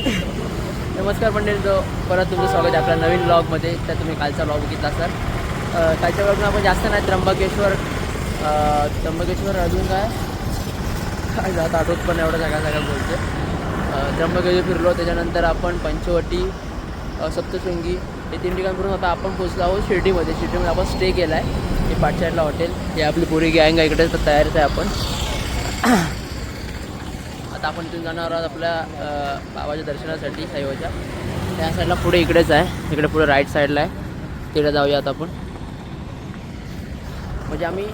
नमस्कार मंडळी, परत तुमचं स्वागत आहे आपल्या नवीन ब्लॉगमध्ये. तर तुम्ही कालचा ब्लॉग बघितला सर. कालच्या ब्लॉगमध्ये आपण जास्त नाही त्र्यंबकेश्वर अजून काय जात आठवत पण एवढं सगळ्या बोलतो. त्र्यंबकेश्वर फिरलो, त्याच्यानंतर आपण पंचवटी, सप्तशृंगी हे 3 ठिकाण फिरून आता आपण पोचलो आहोत शिर्डीमध्ये. शिर्डीमध्ये आपण स्टे केला आहे. हे पाठसाईडला हॉटेल, हे आपली पुरी गँग आहे इकडे. तर तयारीच आहे आपण. आता आपण इथून जाणार आहोत आपल्या बाबाच्या दर्शनासाठी साईबाच्या. त्या साईडला पुढे इकडेच आहे, इकडे पुढे राईट साईडला आहे, तिकडे जाऊया आता आपण. म्हणजे आम्ही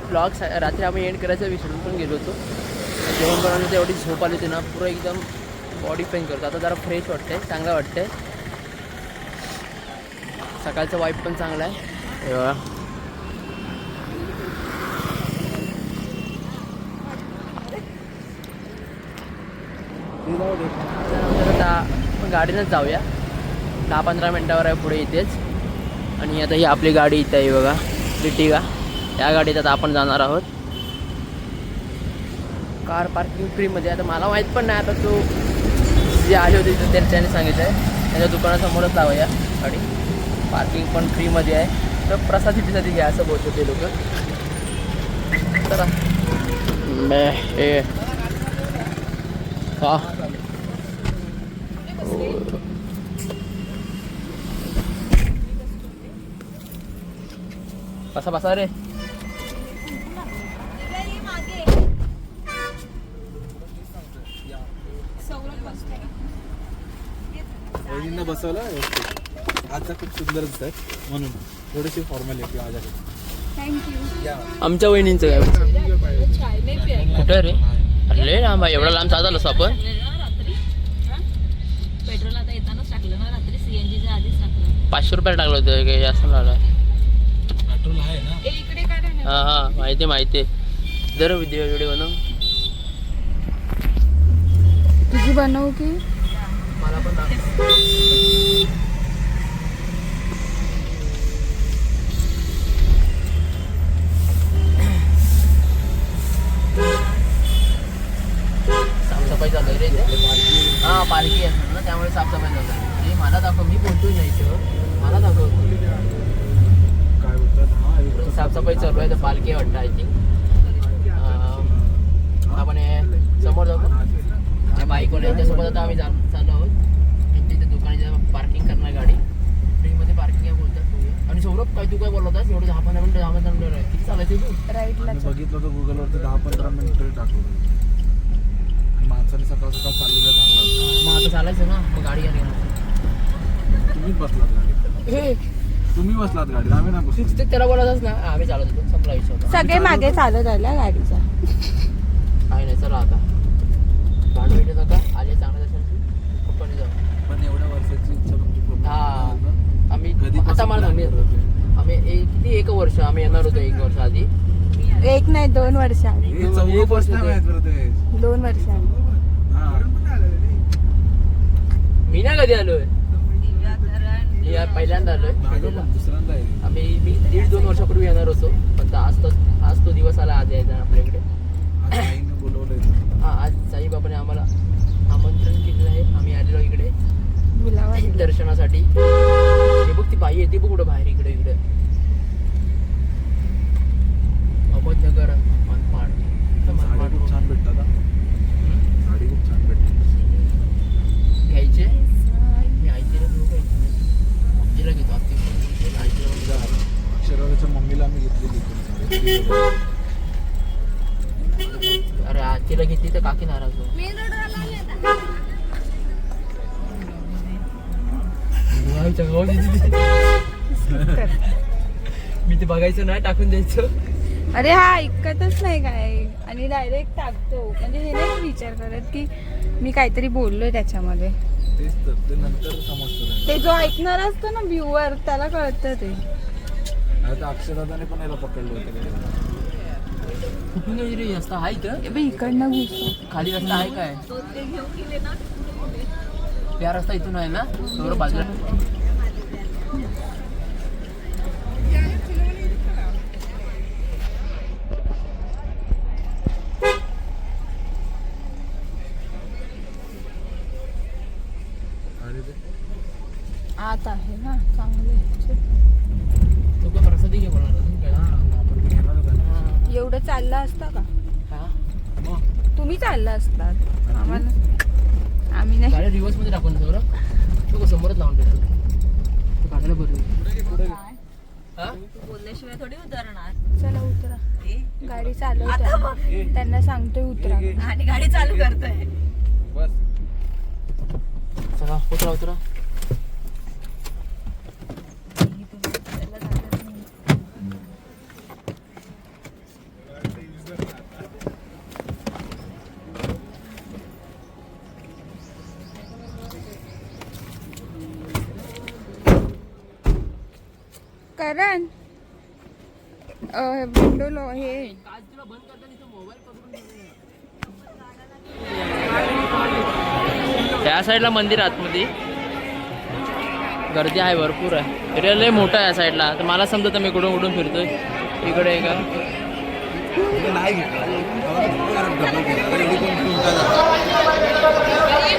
ब्लॉग रात्री आम्ही एंड करायचं विसरून पण गेलो होतो. जेवण बनवण्याचं एवढी झोप आली होती ना, पुरं एकदम बॉडी पेन करतो. आता जरा फ्रेश वाटते, चांगलं वाटतंय. सकाळचं वाईब पण चांगला आहे. आता आपण गाडीनंच जाऊया. 10-15 मिनटावर आहे पुढे इथेच. आणि आता ही आपली गाडी इथे आहे बघा, लिटिगा. त्या गाडीत आता आपण जाणार आहोत. कार पार्किंग फ्रीमध्ये. आता मला माहीत पण नाही, आता तो जे आले होते तिथे त्याने सांगितलं आहे त्याच्या दुकानासमोरच लावूया गाडी. पार्किंग पण फ्रीमध्ये आहे. तर प्रसाद सिटीसाठी घ्या असं बोलतो ते लोक. चला हा बसा बसा रे. वहिनींना बसवलं आजचा खूप सुंदर दिसत आहे म्हणून थोडीशी फॉर्मॅलिटी आज आहे. थँक्यू. आमच्या वहिनींचं काय कुठं रे? अरे लांब, एवढा लांब चालत आपण. पेट्रोल आता येतानाच टाकलं ना रात्री, सीएनजीच्या आधीच टाकलं. 500 रुपये टाकलं होतं काही जास्त लागलं. पेट्रोल आहे ना. इकडे काय नाही. हां माहिती आहे. जर व्हिडिओ बनव. तुझी बनवू की मला पण साफसफाई चालू आहे रे. हां पालखी आहे ना, त्यामुळे साफसफाई चालू आहे. हे मला दाखव, मी बोलतोय नाही सर, मला दाखव. काय बोलतात, साफसफाई चालू आहे. तर पालखी आहे वाटतं आय थिंक. आपण समोर जाऊ त्या बाईकवर. यांच्यासोबत आता आम्ही चाललो आहोत. त्यांच्या इथे दुकानाच्या पार्किंग करणार गाडी. फ्रीमध्ये पार्किंग आहे बोलतात. आणि सौरभ काय तू काय बोलला होतास? एवढं 10-15 मिनिटं आहे. किती चालायचं तू? राईटला बघितलं होतं गुगलवरती 10-15 मिनिटं टाकलं. माणसाने सकाळ चाललेलं चांगलं. मग आता चालायचं ना, मग गाडी आली ना. तुम्हीच बसलात गाडीत. तुम्ही बसलात गाडीत, आम्ही नाही बसलो. ते त्याला बोलायचंच ना, आम्ही चालत होतो. संपला विषय होता. सगळे मागे चालत आल्या गाडीचा. काही नाही, चला आता गाडी भेटत नका. आले चांगल्या दर्शनाची पप्पाने जाऊ. पण एवढ्या वर्षाची इच्छा तुमची पूर्ण हां आम्ही कधी आता मला सांगते, आम्ही किती 1 वर्ष आम्ही येणार होतो. 1 वर्ष आधी. 1 नाही 2 वर्ष आधी. 1 वर्ष होते. 2 वर्ष आधी. मी ना कधी आलोय, पहिल्यांदा आलोय. दुसऱ्यांदा आहे. मी 1.5-2 वर्षापूर्वी येणार होतो. पण आज तो दिवस आला, आज यायचा आपल्याकडे. आईनं बोलवलंय. हां आज साईबाबाने आम्हाला आमंत्रण केलेलं आहे. आम्ही आलेलो इकडे गुलाबा दर्शनासाठी. हे बघ ती बाई येते बघ कुठं बाहेर इकडे अहमदनगर मनमाड. साडी खूप छान भेटतात हा. साडी खूप छान भेटतात. घ्यायचे. मी आईला घेऊ घ्यायचे, आजीला घेतो. आईला अक्षराच्या मम्मीला आम्ही घेतलेली. अरे आजीला घेतली तर काकी नाराज हो. मी ते बघायचं नाही, टाकून द्यायचं. अरे हा ऐकतच नाही काय, आणि डायरेक्ट टाकतो. म्हणजे हे नाही विचार करत की मी काहीतरी बोललोय त्याच्यामध्ये. तेच तर, ते नंतर समजतं. ते जो ऐकणार असतो ना व्ह्यूअर, त्याला कळतं ते. आता अक्षराने पण याला पकडलं होतं. कुठून रे रस्ता आहे तर इकडनं घुसतो. खाली रस्ता आहे काय? त्या रस्ता इथून आहे ना, थोडं बाजूला. ते आत आहे ना चांगले. तो काय प्रसादी घे बोलणार अजून काय? आपण घेणार होतो. एवढं चाललं असतं का? हा मग तुम्ही चालला असतात आम्हाला, आम्ही नाही. गाडी रिवर्स मध्ये टाकून सगळं तो समोरच लावून देतो. तो काढायला बरं पुढे हा बोलल्याशिवाय थोडी उतरणार. चला उतरा. गाडी चालवते त्यांना सांगतोय उतरा. आणि गाडी चालू करतोय. बस. चला उतरा उतरा. करण विंडो लो हे त्या साईडला मंदिर आतमध्ये गर्दी आहे, भरपूर आहे. एरिया लय मोठा आहे या साईडला. तर मला समजतं मी कुठून कुठून फिरतोय. इकडे आहे का? नाही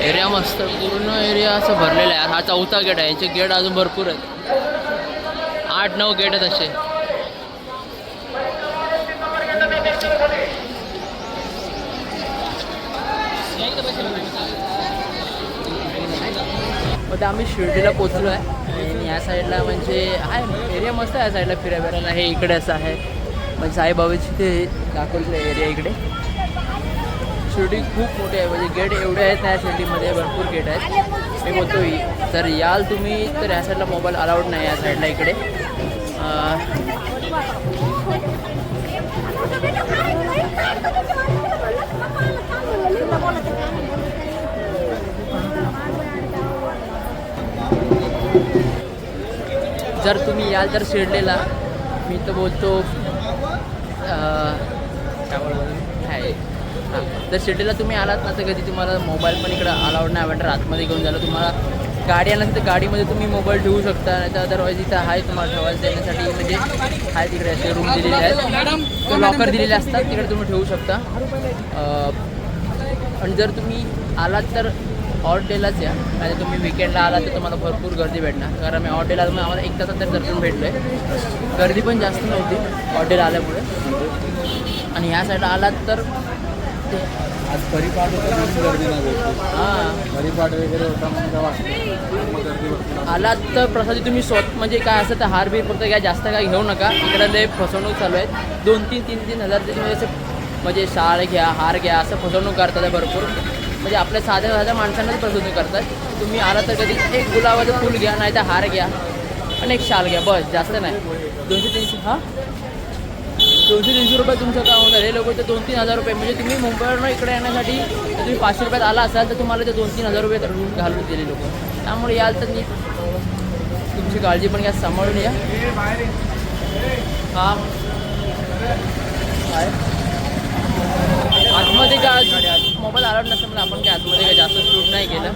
एरिया मस्त, पूर्ण एरिया असं भरलेला आहे. हा 4था गेट आहे. याचे गेट अजून भरपूर आहेत. 8-9 गेट आहेत असे. आता आम्ही शिर्डीला पोचलो आहे आणि या साईडला म्हणजे आहे एरिया मस्त आहे. या साईडला फिरायला हे इकडे असं आहे म्हणजे साईबाबाची ते दाखवलेलं एरिया इकडे. शिर्डी खूप मोठी आहे म्हणजे गेट एवढे आहेत ना या शिर्डीमध्ये, भरपूर गेट आहेत. मी बोलतो जर याल तुम्ही तर या साईडला मोबाईल अलाउड नाही या साईडला इकडे. जर तुम्ही याल तर शिर्डीला मी तर बोलतो काय बोलतो आहे हां, जर शिर्डीला तुम्ही आलात ना तर कधी तुम्हाला मोबाईल पण इकडं अलाउड नाही वाटतं. आतमध्ये घेऊन झालं तुम्हाला गाडी आला तर गाडीमध्ये तुम्ही मोबाईल ठेवू शकता. नाही तर अदरवाईज इथं आहे तुम्हाला ठेवायला देण्यासाठी म्हणजे आहे तिकडे असे रूम दिलेले आहेत, लॉकर दिलेले असतात, तिकडे तुम्ही ठेवू शकता. आणि जर तुम्ही आलात तर ऑड डेलाच या. आणि तुम्ही विकेंडला आलात तर तुम्हाला भरपूर गर्दी भेटणार. कारण मी ऑड डेला आम्हाला 1 तासात तर दर्शन भेटलं आहे. गर्दी पण जास्त नव्हती ऑड डेला आल्यामुळे. आणि ह्या साईडला आलात तर आज परिपाठ होता म्हणून गर्दी नाही भेटली. हां परिपाठ वगैरे होता म्हणून तेव्हा मग गर्दी भरपूर. आलात तर प्रसादी तुम्ही म्हणजे काय असं तर हार बीर फक्त काय जास्त काय घेऊ नका. इकडे लय फसवणूक चालू आहेत. 2-3 हजार तुम्ही असं म्हणजे शाळ घ्या, हार घ्या, असं फसवणूक करतात भरपूर. म्हणजे आपल्या साध्या माणसांनाच फसवणूक करतात. तुम्ही आला तर कधी एक गुलाबाचं फूल घ्या, नाही तर हार घ्या आणि एक शाल घ्या, बस. जास्त नाही. 200-300 हां 200-300 रुपये तुमचं काय होणार. हे लोक तर 2-3 हजार रुपये म्हणजे तुम्ही मुंबईवरून इकडे येण्यासाठी तुम्ही 500 रुपयात आला असाल तर तुम्हाला ते 2-3 हजार रुपये घालून दिले लोक. त्यामुळे याल तर नीट तुमची काळजी पण घ्या, सांभाळून या. हां काय आतमध्ये का मोबाईल अलाउड नसतं म्हणून आपण काय आतमध्ये काय जास्त शूट नाही केलं.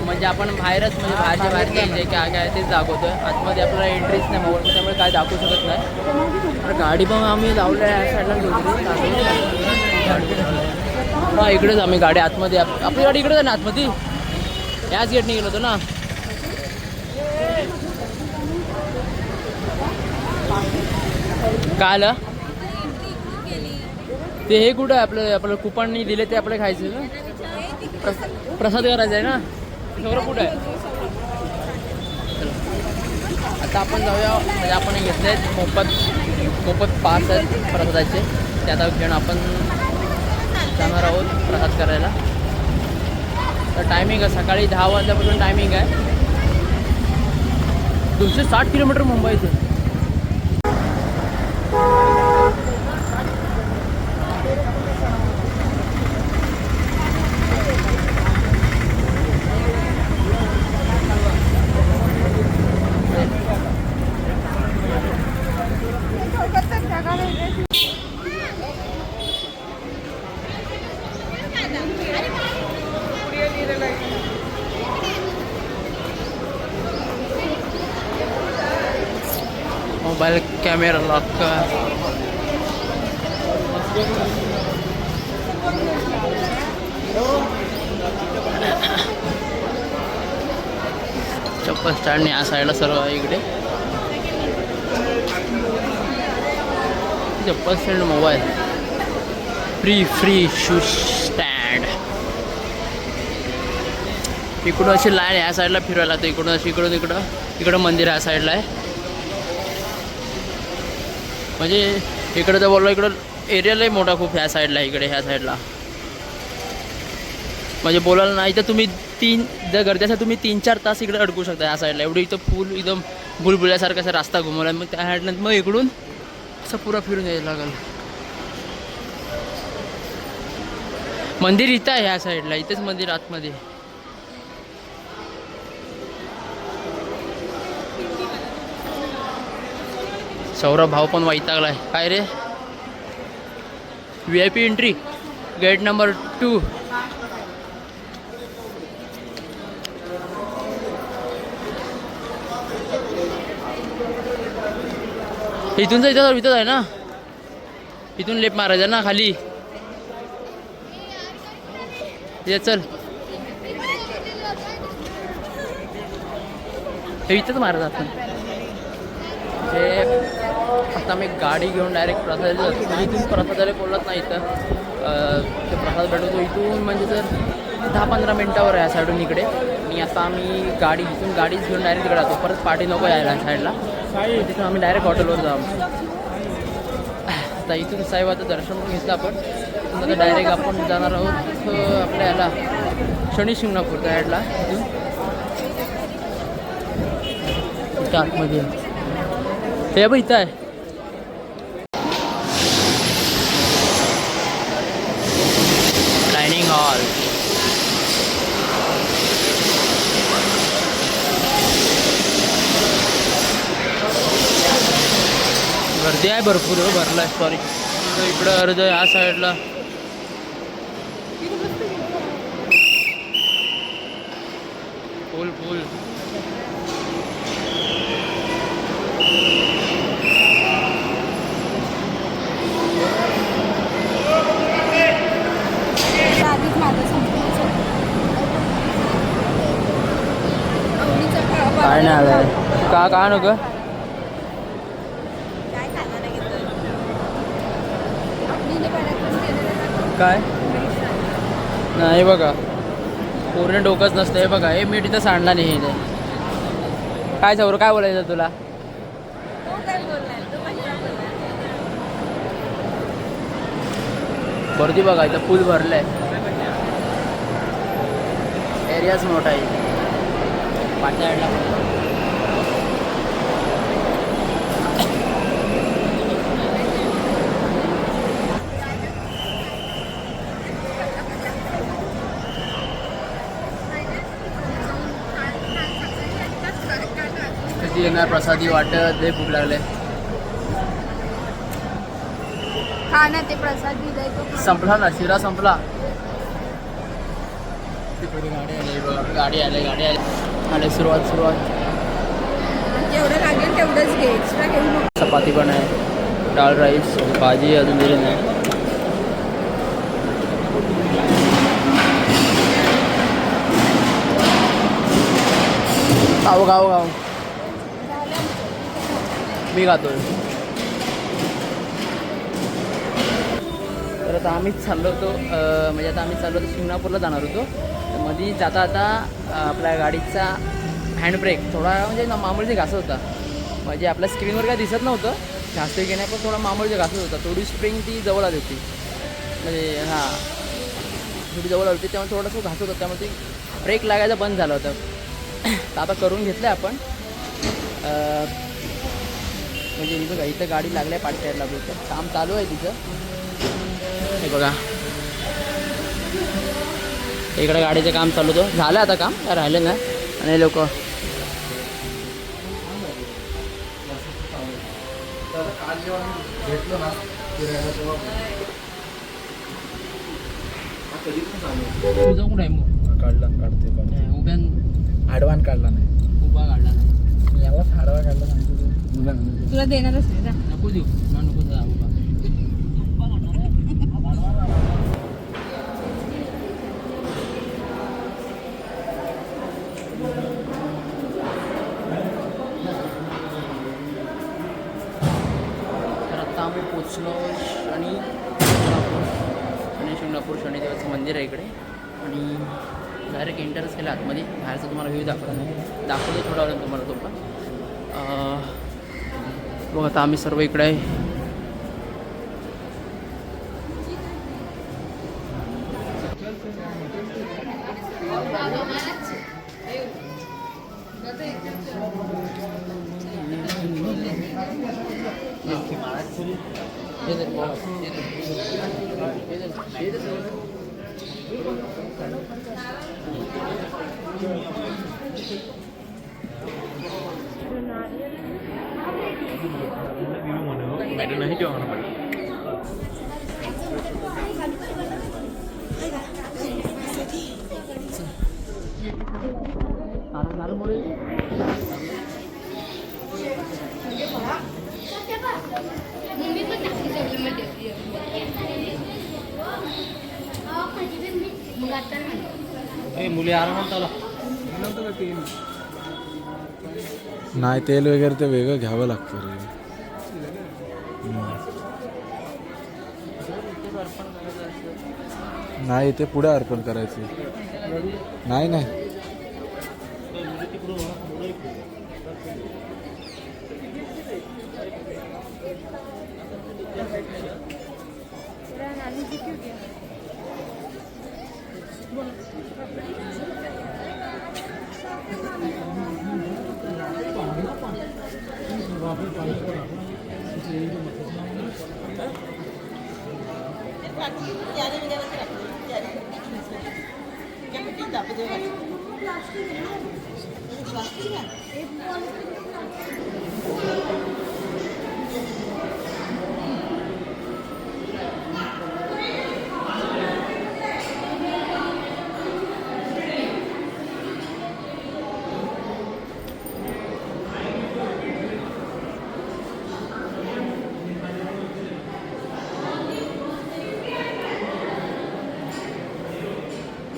म्हणजे आपण बाहेरच म्हणजे बाहेर जे काय काय तेच दाखवतोय. आतमध्ये आपल्याला एंट्रीच नाही मोबाईल, त्यामुळे काय दाखवू शकत नाही. तर गाडी पण आम्ही लावल्या या साईडला हां इकडेच आम्ही गाडी आतमध्ये आपली गाडी इकडेच आहे ना आतमध्ये. याच गेटने गेलो होतो ना. काय आलं ते हे कुठं आहे आपल्याला कुपननी दिले ते आपल्याला खायचं ना. प्रसाद करायचा आहे ना. सगळं कुठं आहे. आता आपण जाऊया म्हणजे आपण घेतले आहेत मोफत पास आहेत प्रसादाचे. ते आता घेऊन आपण जाणार आहोत प्रसाद करायला. तर टायमिंग आहे सकाळी 10 वाजल्यापासून टायमिंग आहे. 260 किलोमीटर मुंबईचं. मोबाइल कैमरा लॉक का बस स्टँड या साईडला सर्व आहे इकडे. Bus stand mobile free shoes stand. इकडून अशी लाईन ह्या साईडला फिरायला लागतं. इकडून अशी इकडून इकडं मंदिर ह्या साईडला आहे. म्हणजे इकडं जर बोललो इकडं एरियालाही मोठा खूप ह्या साईडला इकडे ह्या साईडला. म्हणजे बोलायला नाही तर तुम्ही जर गर्दी असेल तुम्ही 3-4 तास इकडे अडकू शकता ह्या साईडला. एवढं इथं फुल एकदम बुलबुल्यासारखा असा रस्ता घुमवला. मग त्या साईडनंतर मग इकडून असं पुरा फिरून यायला लागेल. मंदिर इथं आहे ह्या साईडला. इथेच मंदिर आतमध्ये. सौरभ भाऊ पण वैतागलाय. काय रे VIP एंट्री गेट नंबर 2. इथून जायचं इथंच आहे ना. इथून लेप मारायचं ना खाली. ये चल इथंच मारायचं आपण. हे आता मी गाडी घेऊन डायरेक्ट प्रसाद इथून प्रसादाला बोलत नाही. इथं ते प्रसाद भेटतो इथून म्हणजे जर 10-15 मिनटावर आहे या साईडून इकडे. आणि आता आम्ही इथून गाडीच घेऊन डायरेक्ट इकडे जातो. परत पाठी नको यायला साईडला. तिथून आम्ही डायरेक्ट हॉटेलवर जाऊ. आता इथून साईबाबाचं दर्शन पण घेतलं आपण. तिथून आता डायरेक्ट आपण जाणार आहोत आपल्या याला शनी शिंगणापूर त्या साईडला. इथं आतमध्ये हे बघ इथं आहे. Dining hall. गर्दी आहे भरपूर. भरला आहे सॉरी. इकडं अर्ध ह्या साईडला फुल. काय नाही आलंय का नको काय नाही बघा. पूर्ण डोकंच नसतं. हे बघा हे मीठ इथं सांडला नाही. इथे काय सौर काय बोलायचं तुला. गर्दी बघा इथं फुल भरलंय. एरियाच मोठा आहे. पाट्याला कधी येणार प्रसादी वाटत. लय भूक लागले. खा ना ते प्रसाद दिलाय तो. संपला ना शिरा संपला. गाडी आले सुरुवात जेवढं लागेल तेवढंच घे. एक्स्ट्रा घेऊ नको. चपाती पण आहे. डाळ राईस भाजी अजून दिली नाही. गाव मी खातोय. तर आता आम्हीच चाललो होतो. म्हणजे आता आम्ही चाललो होतो शिंगणापूरला जाणार होतो. तर मध्ये जाता आपल्या गाडीचा हँडब्रेक थोडा म्हणजे मामूलीचा घासत होता. म्हणजे आपल्या स्क्रीनवर काय दिसत नव्हतं घासते की नाही. पण थोडा मामूलीचा घासत होता. थोडी स्प्रिंग ती जवळ आली होती. म्हणजे थोडी जवळ आली होती त्यामुळे थोडंसं घासत होतं. त्यामुळे ती ब्रेक लागायचं बंद झालं होतं. तर आता करून घेतलं आपण. म्हणजे बघा इथं गाडी लागल्या पाठ्याला बोलतं. काम चालू आहे तिथं. हे बघा इकडे गाडीचं काम चालू होतं. झालं आता काम काय राहिलं ना. आणि लोक तुझं कुठं आहे मग. काढते उभ्या आडवान काढला नाही. उभा काढला नाही. याला आडवा काढला नाही. तुला देणारच नाही. नको देऊ नको जा उभा. पोचलो शिंगणापूर शनिदेवाचं मंदिर आहे इकडे आणि डायरेक्ट एंटरच केलं आतमध्ये. बाहेरचा तुम्हाला व्ह्यू दाखवतो थोडा वेळ तुम्हाला तो पण. बघ आता आम्ही सर्व इकडे आहे. मुली आरामात आला नाही तेल वगैरे ते वेगळं घ्यावं लागतं रे. नाही ते पुढे अर्पण करायचं. नाही नाही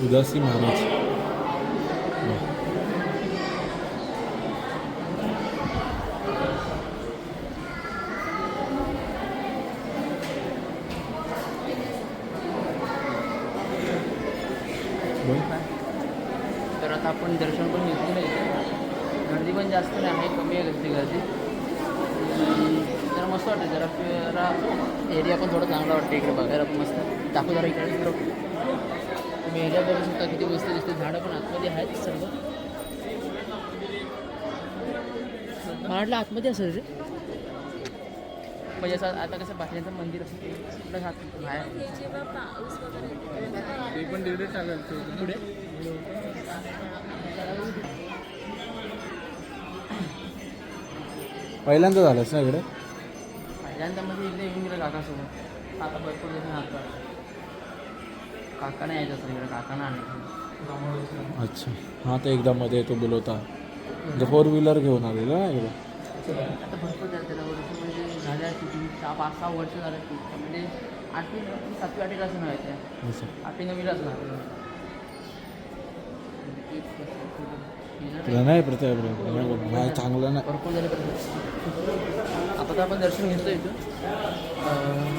उदासी महाराज. तर आता आपण दर्शन पण घेतलं नाही. गर्दी पण जास्त नाही आहे, कमी आहे गर्दी. जरा मस्त वाटतं. जरा एरिया पण थोडं चांगला वाटतं इकडे बघायला पण मस्त. टाकू जरा इकडे तुम्ही एरिया बघू शकता किती मस्त दिसते. झाडं पण आतमध्ये आहेत सर्व. मला वाटलं आतमध्ये असेल रे, म्हणजे असं आता कसं बाटल्यांचं मंदिर असतं आपल्या हात बाहेर ते पण तिकडे चालेल पुढे. पहिल्यांदा झालंच ना इकडे. पहिल्यांदा म्हणजे इकडे येऊन गेलं काकासोबत. आता भरपूर दिवस हात काका नाही यायचं असं इकडे. काकांना आणायचं. अच्छा हां ते एकदा मध्ये तो बोलवता म्हणजे 4 व्हीलर घेऊन आलेला ना इकडे. आता भरपूर झालं त्याला वर्ष म्हणजे झाल्या 5-6 वर्ष झालं की म्हणजे 8वी 7वी 8वी क्लास व्हायच्या. 8वी 9वीला असणार. तुला नाही प्रत्येक नाही चांगलं नाही. भरपूर झाले. आता तर आपण दर्शन घेतो इथून.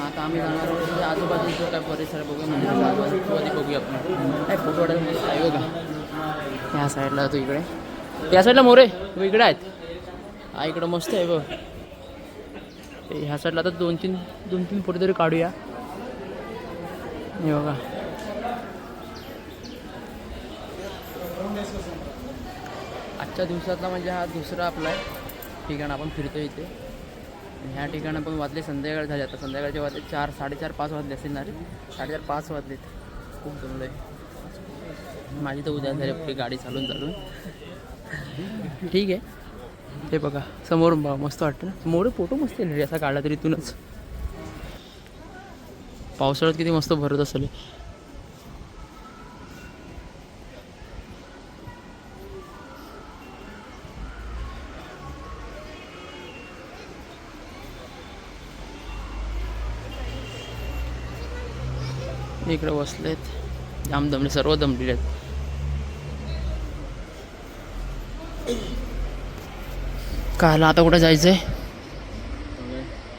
आता आम्ही जाणार आहोत म्हणजे आजूबाजूचं काय परिसर बघूया. मंदिराच्या आजूबाजूची बघूया आपण. काय फोटो वाटायला मस्त आहे बघा. ह्या साईडला तो इकडे, या साईडला मोरे तो इकडे आहेत. हा इकडं मस्त आहे बघ. ह्या साईडला आता 2-3 फोटो तरी काढूया. हे बघा आजच्या दिवसातला म्हणजे हा दुसरा आपला ठिकाण आपण फिरतो इथे. ह्या ठिकाणं पण वाजले संध्याकाळ झाले. आता संध्याकाळचे वाजले 4, 4:30, 5 वाजले असेल ना रे. 4:30, 5 वाजलेत. खूप जमलं आहे. माझी तर उद्या झाली आपली गाडी चालून. ठीक आहे. हे बघा समोर मस्त वाटतं ना. समोर फोटो मस्त येईल असा काढला तरी इथूनच. पावसाळ्यात किती मस्त भरत असेल. इकडे बसलेत जाम दमले, सर्व दमलेले आहेत. कायला आता कुठं जायचंय?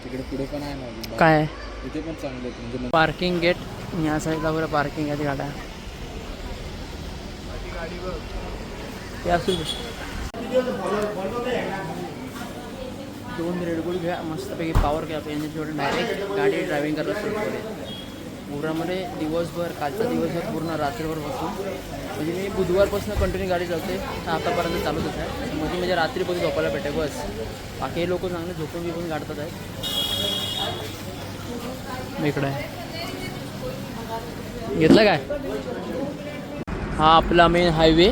तिकडे पुढे पण आहे ना काय आहे तिथे पण चांगले आहेत म्हणजे पार्किंग गेट या साईडला बरं पार्किंग आहे ती गाड्या ते असू दे 2 रेडबुल घ्या मस्तपैकी पॉवर घ्या यांनी थोडं डायरेक्ट गाडी ड्रायव्हिंग करायला सुरू करेल पुरामध्ये दिवसभर कालचा दिवसभर पूर्ण रात्रभर बसून म्हणजे मी बुधवारपासून कंटिन्यू गाडी चालते आतापर्यंत चालूच आहे म्हणजे रात्रीपासून झोपायला भेटे बस बाकी लोक चांगले झोपून बिपून काढतात आहेत इकडं आहे घेतलं काय हा आपला मेन हायवे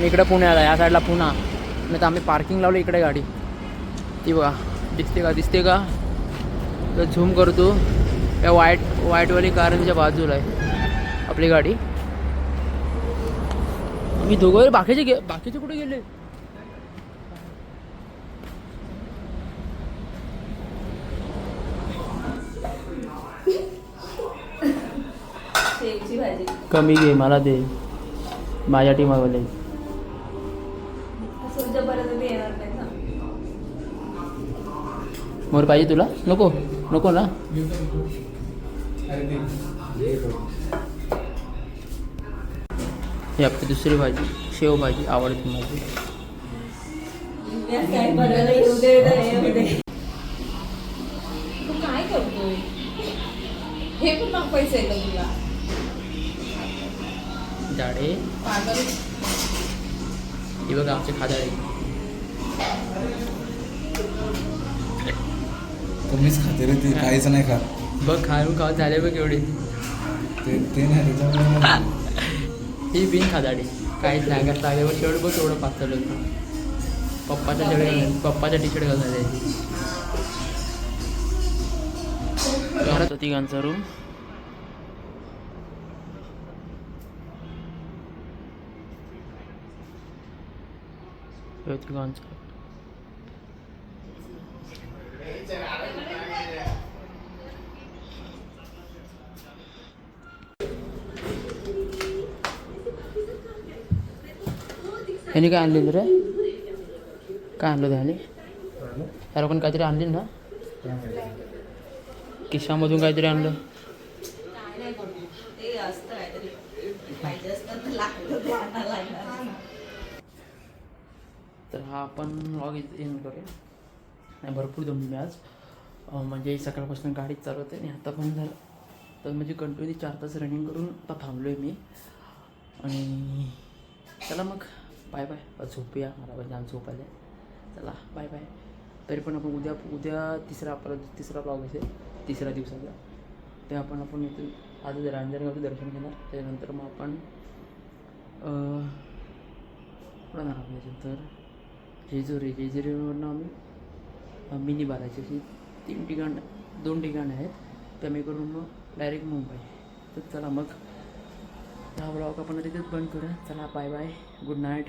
इकडे पुण्याला या साईडला पुणा नाही तर आम्ही पार्किंग लावलं इकडे गाडी ती बघा दिसते का तर झूम करतो त्या व्हाईटवाली कारच्या बाजूला आहे आपली गाडी मी दोघं बाकीचे कुठे गेले शेवची भाजी कमी घे मला दे माझ्या टीमावाले सूर्यपर्यंत ते येणार नाही ना मोर पाहिजे तुला नको ना ही आपली दुसरी भाजी शेव भाजी आवडते माझी काय बघायला येऊ दे येऊ दे तू काय करतोय हे पण पैसे येतं तुला जाडे पागल ही बघा आमचे खादाडे कमीच खाते रे ते काहीच नाही खात बघ खाऊन झाले बघ एवढे ते नाही त्याच्यामुळे ही बिन खादाडी काहीच नाही का लागेवर शेवट बघ एवढं पातळ होतं पप्पाच्या टी शर्ट घालून द्यायची घरात होती गांचा रूम होती गांचा ह्याने काय आणलेलं रे काय आणलं त्याने त्या लोकांनी काहीतरी आणले ना किशामधून काहीतरी आणलं ते असतं काहीतरी पाहिजे असतं तर लागतं ते आणायला लागणार. तर हा आपण व्लॉग एंड करूया नाही भरपूर दमली मी आज म्हणजे सकाळपासून गाडीच चालवते आणि आता पण झालं तर म्हणजे कंटिन्यू 4 तास रनिंग करून आता थांबलो आहे मी आणि चला मग बाय बाय झोपूया मला पण जाम झोप आलं चला बाय बाय तरी पण आपण उद्या तिसरा ब्लॉग असेल 3ऱ्या दिवसाचा ते आपण इथून आज रांजणगावचं दर्शन घेणार त्याच्यानंतर मग आपण कुठं जाणार त्याच्यानंतर जेजुरीवरनं आम्ही मिनी बालाजी अशी 2 ठिकाणं आहेत त्या मी करून मग डायरेक्ट मुंबई तर चला मग हा ब्लॉग आपण तिथेच बंद करूया चला बाय बाय गुड नाईट